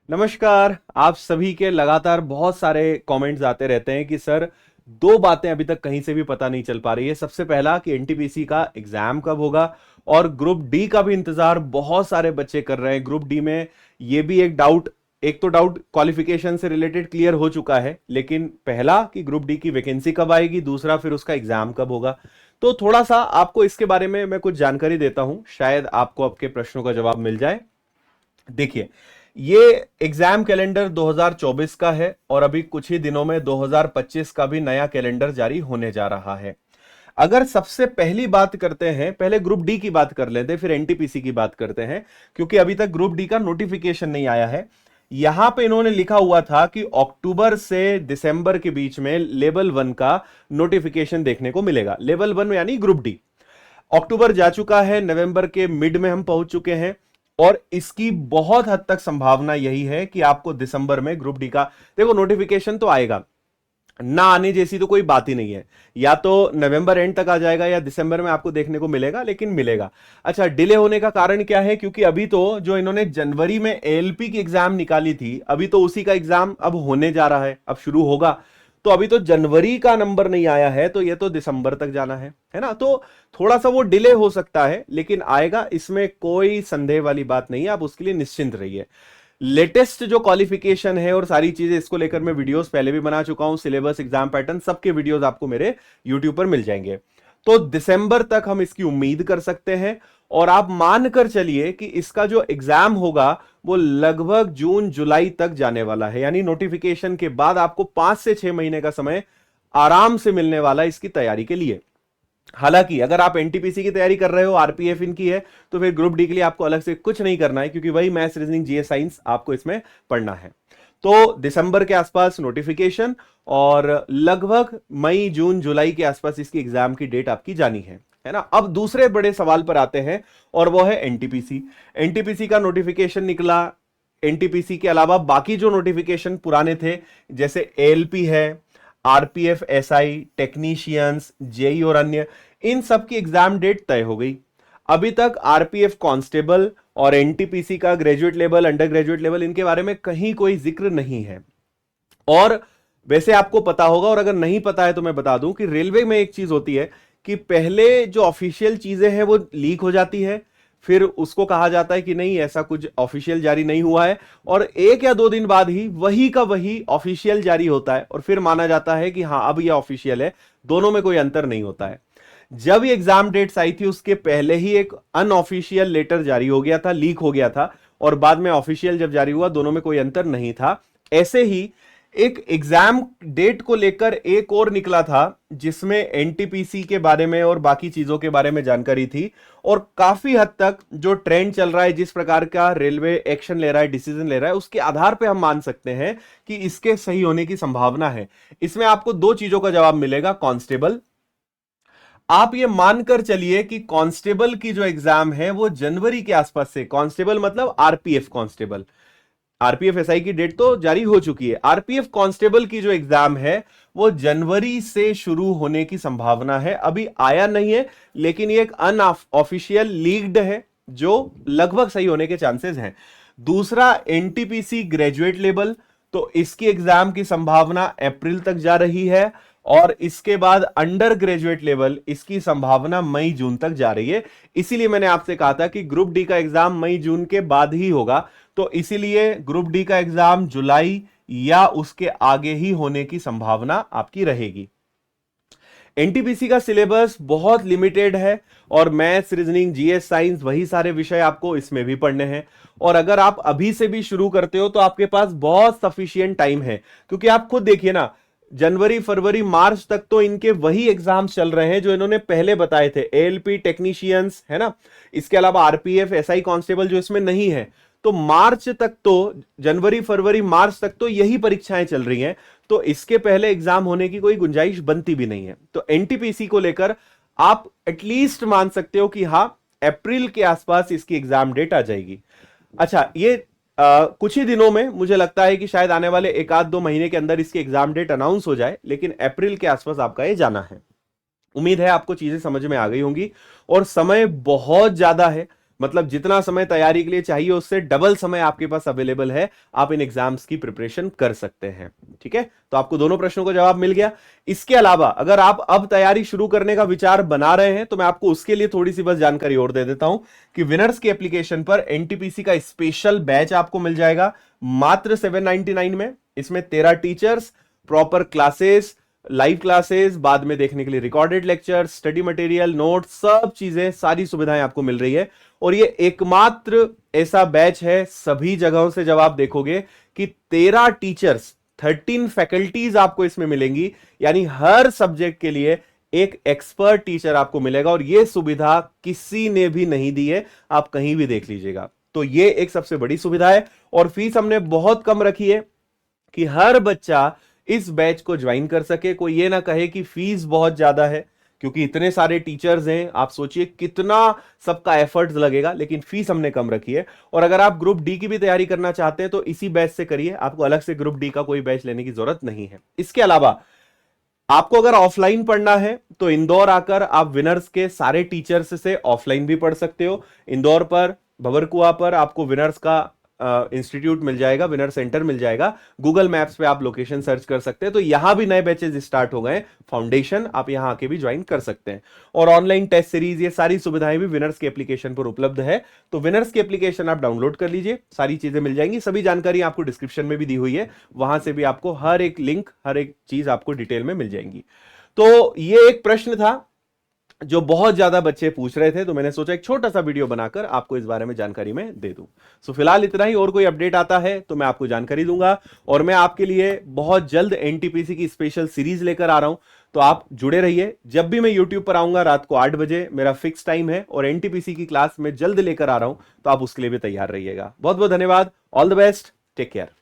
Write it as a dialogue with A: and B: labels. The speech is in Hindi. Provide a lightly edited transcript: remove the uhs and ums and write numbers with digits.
A: नमस्कार। आप सभी के लगातार बहुत सारे कमेंट्स आते रहते हैं कि सर दो बातें अभी तक कहीं से भी पता नहीं चल पा रही है। सबसे पहला कि एनटीपीसी का एग्जाम कब होगा, और ग्रुप डी का भी इंतजार बहुत सारे बच्चे कर रहे हैं। ग्रुप डी में ये भी एक तो डाउट क्वालिफिकेशन से रिलेटेड क्लियर हो चुका है, लेकिन पहला कि ग्रुप डी की वैकेंसी कब आएगी, दूसरा फिर उसका एग्जाम कब होगा। तो थोड़ा सा आपको इसके बारे में मैं कुछ जानकारी देता हूं, शायद आपको आपके प्रश्नों का जवाब मिल जाए। देखिए, ये एग्जाम कैलेंडर 2024 का है और अभी कुछ ही दिनों में 2025 का भी नया कैलेंडर जारी होने जा रहा है। अगर सबसे पहली बात करते हैं, पहले ग्रुप डी की बात कर लेते हैं, फिर एनटीपीसी की बात करते हैं, क्योंकि अभी तक ग्रुप डी का नोटिफिकेशन नहीं आया है। यहां पे इन्होंने लिखा हुआ था कि अक्टूबर से दिसंबर के बीच में लेवल 1 का नोटिफिकेशन देखने को मिलेगा। लेवल 1 यानी ग्रुप डी। अक्टूबर जा चुका है, नवंबर के मिड में हम पहुंच चुके हैं, और इसकी बहुत हद तक संभावना यही है कि आपको दिसंबर में ग्रुप डी का देखो नोटिफिकेशन तो आएगा। ना आने जैसी तो कोई बात ही नहीं है, या तो नवंबर एंड तक आ जाएगा या दिसंबर में आपको देखने को मिलेगा, लेकिन मिलेगा। अच्छा, डिले होने का कारण क्या है? क्योंकि अभी तो जो इन्होंने जनवरी में एएलपी की एग्जाम निकाली थी, अभी तो उसी का एग्जाम अब होने जा रहा है, अब शुरू होगा। तो अभी तो जनवरी का नंबर नहीं आया है, तो ये तो दिसंबर तक जाना है ना। तो थोड़ा सा वो डिले हो सकता है, लेकिन आएगा, इसमें कोई संदेह वाली बात नहीं है, आप उसके लिए निश्चिंत रहिए। लेटेस्ट जो क्वालिफिकेशन है और सारी चीजें, इसको लेकर मैं वीडियोस पहले भी बना चुका हूं, सिलेबस, एग्जाम पैटर्न, सबके वीडियोस आपको मेरे यूट्यूब पर मिल जाएंगे। तो दिसंबर तक हम इसकी उम्मीद कर सकते हैं, और आप मान कर चलिए कि इसका जो एग्जाम होगा वो लगभग जून जुलाई तक जाने वाला है। यानी नोटिफिकेशन के बाद आपको 5 से 6 महीने का समय आराम से मिलने वाला है इसकी तैयारी के लिए। हालांकि अगर आप एनटीपीसी की तैयारी कर रहे हो, आरपीएफ इनकी है, तो फिर ग्रुप डी के लिए आपको अलग से कुछ नहीं करना है, क्योंकि वही मैथ्स, रीजनिंग, जीएस, साइंस आपको इसमें पढ़ना है। तो दिसंबर के आसपास नोटिफिकेशन, और लगभग मई जून जुलाई के आसपास इसकी एग्जाम की डेट आपकी जानी है ना। अब दूसरे बड़े सवाल पर आते हैं, और वो है एनटीपीसी। एनटीपीसी का नोटिफिकेशन निकला। एनटीपीसी के अलावा बाकी जो नोटिफिकेशन पुराने थे, जैसे एएलपी है, आरपीएफ, एसआई, टेक्नीशियंस, जेई और अन्य, इन सब की एग्जाम डेट तय हो गई। अभी तक आरपीएफ कांस्टेबल और एनटीपीसी का graduate level, under graduate level, इनके बारे में कहीं कोई जिक्र नहीं है। और वैसे आपको पता होगा, और अगर नहीं पता है तो मैं बता दूं कि रेलवे में एक चीज होती है कि पहले जो ऑफिशियल चीजें हैं वो लीक हो जाती है, फिर उसको कहा जाता है कि नहीं, ऐसा कुछ ऑफिशियल जारी नहीं हुआ है, और 1 या 2 दिन बाद ही वही का वही ऑफिशियल जारी होता है, और फिर माना जाता है कि हां अब यह ऑफिशियल है। दोनों में कोई अंतर नहीं होता है। जब ये एग्जाम डेट्स आई थी, उसके पहले ही एक अनऑफिशियल लेटर जारी हो गया था, लीक हो गया था, और बाद में ऑफिशियल जब जारी हुआ, दोनों में कोई अंतर नहीं था। ऐसे ही एक एग्जाम डेट को लेकर एक और निकला था, जिसमें एनटीपीसी के बारे में और बाकी चीजों के बारे में जानकारी थी, और काफी हद तक जो ट्रेंड चल रहा है, जिस प्रकार का रेलवे एक्शन ले रहा है, डिसीजन ले रहा है, उसके आधार पे हम मान सकते हैं कि इसके सही होने की संभावना है। इसमें आपको 2 चीजों का जवाब मिलेगा। कांस्टेबल, आप ये मानकर चलिए कि कांस्टेबल की जो एग्जाम है वो जनवरी के आसपास से, कांस्टेबल मतलब आरपीएफ कांस्टेबल, आरपीएफ एसआई की डेट तो जारी हो चुकी है, आरपीएफ कांस्टेबल की जो एग्जाम है वो जनवरी से शुरू होने की संभावना है। अभी आया नहीं है, लेकिन ये एक अनऑफिशियल लीक्ड है, जो लगभग सही होने के चांसेस हैं। दूसरा, एनटीपीसी ग्रेजुएट लेवल, तो इसकी एग्जाम की संभावना अप्रैल तक जा रही है, और इसके बाद अंडर ग्रेजुएट लेवल, इसकी संभावना मई जून तक जा रही है। इसीलिए मैंने आपसे कहा था कि ग्रुप डी का एग्जाम मई जून के बाद ही होगा, तो इसीलिए ग्रुप डी का एग्जाम जुलाई या उसके आगे ही होने की संभावना आपकी रहेगी। एनटीपीसी का सिलेबस बहुत लिमिटेड है, और मैथ्स, रीजनिंग, जीएस, साइंस, वही सारे विषय आपको इसमें भी पढ़ने हैं। और अगर आप अभी से भी शुरू करते हो तो आपके पास बहुत सफिशिएंट टाइम है, क्योंकि आप खुद देखिए ना, जनवरी, फरवरी, मार्च तक तो इनके वही एग्जाम्स चल रहे हैं जो इन्होंने पहले बताए थे, एएलपी, टेक्नीशियंस, है ना। इसके अलावा आरपीएफ, एसआई कांस्टेबल जो इसमें नहीं है, तो मार्च तक तो, जनवरी, फरवरी, मार्च तक तो यही परीक्षाएं चल रही हैं। तो इसके पहले एग्जाम होने की कोई गुंजाइश बनती भी नहीं है। तो एनटीपीसी को लेकर आप एटलीस्ट मान सकते हो कि हाँ, अप्रैल के आसपास इसकी एग्जाम डेट आ जाएगी। अच्छा, ये कुछ ही दिनों में, मुझे लगता है कि शायद आने वाले 1 आध 2 महीने के अंदर इसकी एग्जाम डेट अनाउंस हो जाए, लेकिन अप्रैल के आसपास आपका ये जाना है। उम्मीद है आपको चीजें समझ में आ गई होंगी, और समय बहुत ज्यादा है। मतलब जितना समय तैयारी के लिए चाहिए उससे डबल समय आपके पास अवेलेबल है, आप इन एग्जाम्स की प्रिपरेशन कर सकते हैं। ठीक है, तो आपको दोनों प्रश्नों का जवाब मिल गया। इसके अलावा अगर आप अब तैयारी शुरू करने का विचार बना रहे हैं तो मैं आपको उसके लिए थोड़ी सी बस जानकारी और दे देता हूं कि विनर्स की एप्लीकेशन पर एनटीपीसी का स्पेशल बैच आपको मिल जाएगा मात्र 799 में। इसमें 13 teachers, proper classes, live classes, बाद में देखने के लिए recorded lecture, study material, note, सब चीजें, सारी सुविधाएं आपको मिल रही है। और ये एकमात्र ऐसा बैच है सभी जगहों से जब आप देखोगे कि 13 टीचर्स, 13 फैकल्टीज आपको इसमें मिलेंगी, यानी हर सब्जेक्ट के लिए एक एक्सपर्ट टीचर आपको मिलेगा। और यह सुविधा किसी ने भी नहीं दी है, आप कहीं भी देख लीजिएगा। तो ये एक सबसे बड़ी सुविधा है। और फीस हमने बहुत कम रखी है कि हर बच्चा इस बैच को ज्वाइन कर सके। कोई ये ना कहे कि फीस बहुत ज्यादा है, क्योंकि इतने सारे टीचर्स हैं, आप सोचिए कितना सबका एफर्ट्स लगेगा, लेकिन फीस हमने कम रखी है। और अगर आप ग्रुप डी की भी तैयारी करना चाहते हैं तो इसी बैच से करिए, आपको अलग से ग्रुप डी का कोई बैच लेने की जरूरत नहीं है। इसके अलावा आपको अगर ऑफलाइन पढ़ना है तो इंदौर आकर आप विनर्स के सारे टीचर्स से ऑफलाइन भी पढ़ सकते हो। इंदौर पर भवरकुआ पर आपको विनर्स का इंस्टीट्यूट मिल जाएगा, विनर सेंटर मिल जाएगा। गूगल मैप्स पे आप लोकेशन सर्च कर सकते हैं। तो यहां भी नए बैचेस स्टार्ट हो गए, फाउंडेशन, आप यहां आके भी ज्वाइन कर सकते हैं। और ऑनलाइन टेस्ट सीरीज, ये सारी सुविधाएं भी विनर्स के एप्लीकेशन पर उपलब्ध है। तो विनर्स की एप्लीकेशन आप डाउनलोड कर लीजिए, सारी चीजें मिल जाएंगी। सभी जानकारी आपको डिस्क्रिप्शन में भी दी हुई है, वहां से भी आपको हर एक लिंक, हर एक चीज आपको डिटेल में मिल जाएंगी। तो ये एक प्रश्न था जो बहुत ज्यादा बच्चे पूछ रहे थे, तो मैंने सोचा एक छोटा सा वीडियो बनाकर आपको इस बारे में जानकारी में दे दूं। सो फिलहाल इतना ही, और कोई अपडेट आता है तो मैं आपको जानकारी दूंगा। और मैं आपके लिए बहुत जल्द एनटीपीसी की स्पेशल सीरीज लेकर आ रहा हूं, तो आप जुड़े रहिए। जब भी मैं यूट्यूब पर आऊंगा रात को 8 बजे मेरा फिक्स टाइम है, और एनटीपीसी की क्लास में जल्द लेकर आ रहा हूं, तो आप उसके लिए भी तैयार रहिएगा। बहुत बहुत धन्यवाद, all the best, take care.